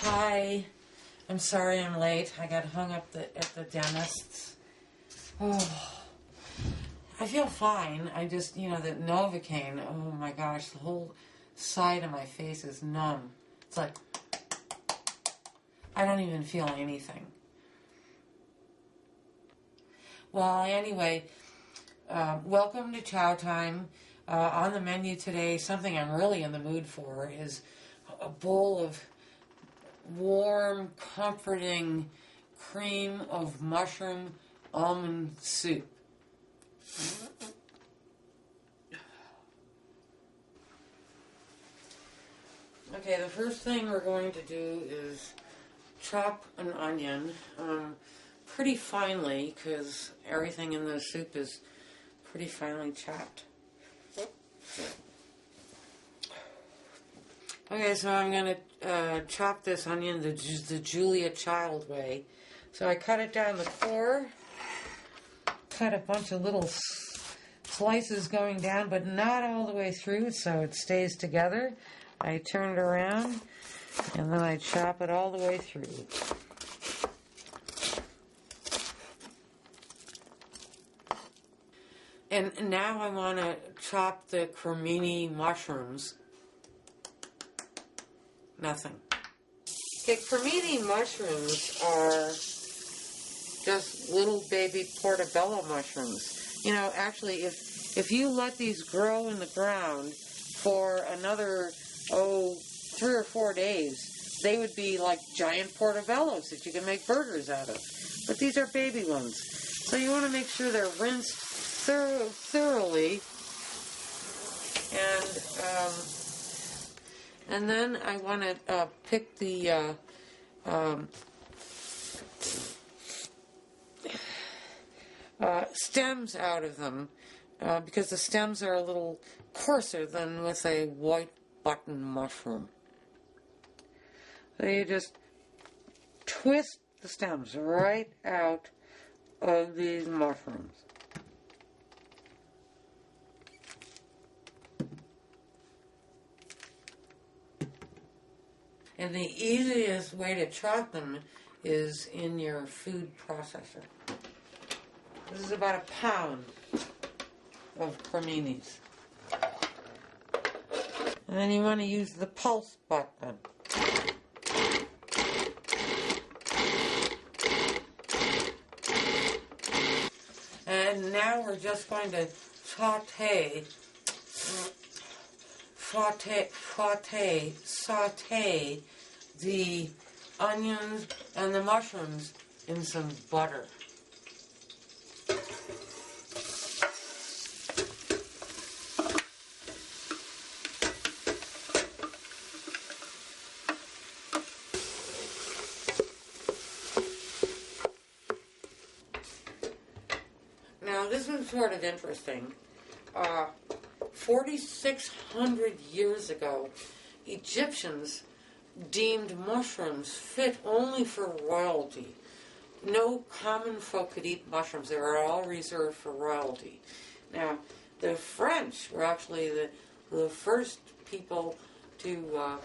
Hi. I'm sorry I'm late. I got hung up at the dentist's. Oh, I feel fine. I just, that Novocaine, oh my gosh, the whole side of my face is numb. It's like, I don't even feel anything. Well, anyway, welcome to Chow Time. On the menu today, something I'm really in the mood for is a bowl of warm, comforting cream of mushroom almond soup. Okay, the first thing we're going to do is chop an onion pretty finely, because everything in the soup is pretty finely chopped. Okay, so I'm going to chop this onion the Julia Child way. So I cut it down the core, cut a bunch of little slices going down, but not all the way through, so it stays together. I turn it around, and then I chop it all the way through. And now I want to chop the cremini mushrooms. Nothing. Okay, cremini mushrooms are just little baby portobello mushrooms. Actually, if you let these grow in the ground for another, 3 or 4 days, they would be like giant portobellos that you can make burgers out of. But these are baby ones. So you want to make sure they're rinsed thoroughly. And then I want to pick the stems out of them, because the stems are a little coarser than with a white button mushroom. So you just twist the stems right out of these mushrooms. And the easiest way to chop them is in your food processor. This is about a pound of creminis. And then you want to use the pulse button. And now we're just going to saute the onions and the mushrooms in some butter. Now this is sort of interesting. 4,600 years ago, Egyptians deemed mushrooms fit only for royalty. No common folk could eat mushrooms. They were all reserved for royalty. Now, the French were actually the first people to...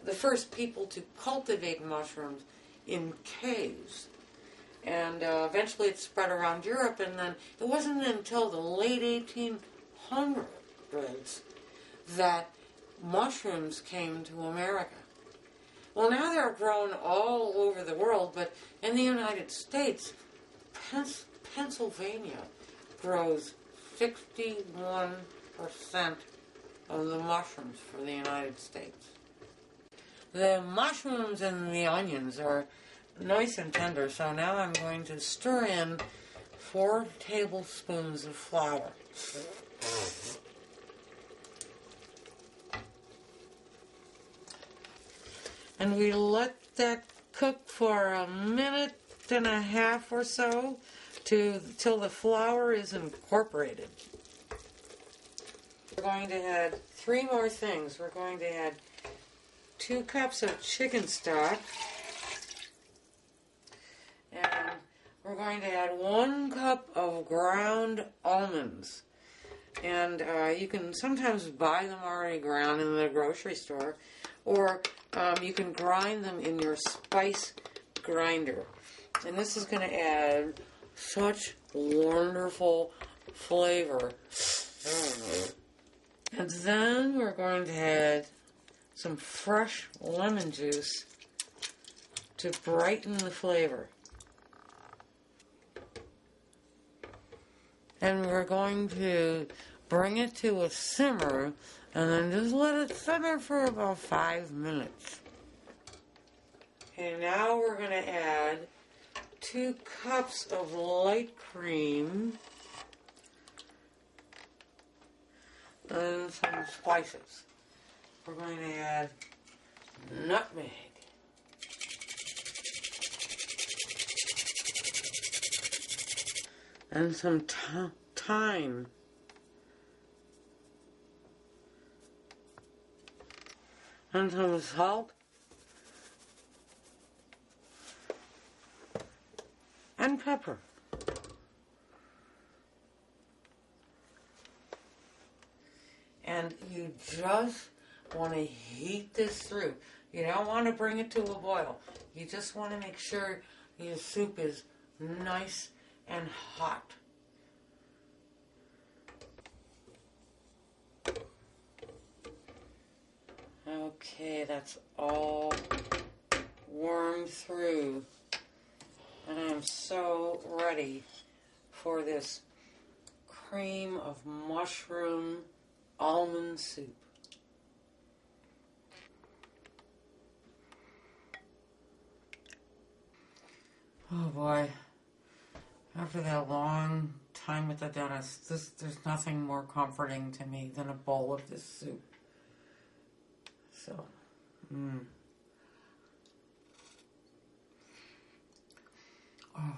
the first people to cultivate mushrooms in caves. And eventually it spread around Europe, and then it wasn't until the late 1800s that mushrooms came to America. Well, now they're grown all over the world, but in the United States, Pennsylvania grows 61% of the mushrooms for the United States. The mushrooms and the onions are nice and tender, so now I'm going to stir in 4 tablespoons of flour. And we let that cook for a minute and a half or so till the flour is incorporated. We're going to add 3 more things. We're going to add 2 cups of chicken stock, and we're going to add 1 cup of ground almonds. And you can sometimes buy them already ground in the grocery store, or you can grind them in your spice grinder. And this is going to add such wonderful flavor. And then we're going to add some fresh lemon juice to brighten the flavor. And we're going to bring it to a simmer and then just let it simmer for about 5 minutes. Okay, now we're going to add 2 cups of light cream and some spices. We're going to add nutmeg, and some thyme, and some salt, and pepper. And you just want to heat this through. You don't want to bring it to a boil. You just want to make sure your soup is nice and hot. Okay, that's all warmed through. And I'm so ready for this cream of mushroom almond soup. Oh boy, after that long time with the dentist, there's nothing more comforting to me than a bowl of this soup. So, Oh,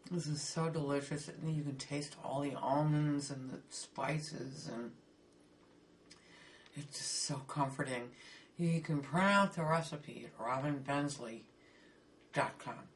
this is so delicious. And you can taste all the almonds and the spices, and it's just so comforting. You can print out the recipe at robinbensley.com.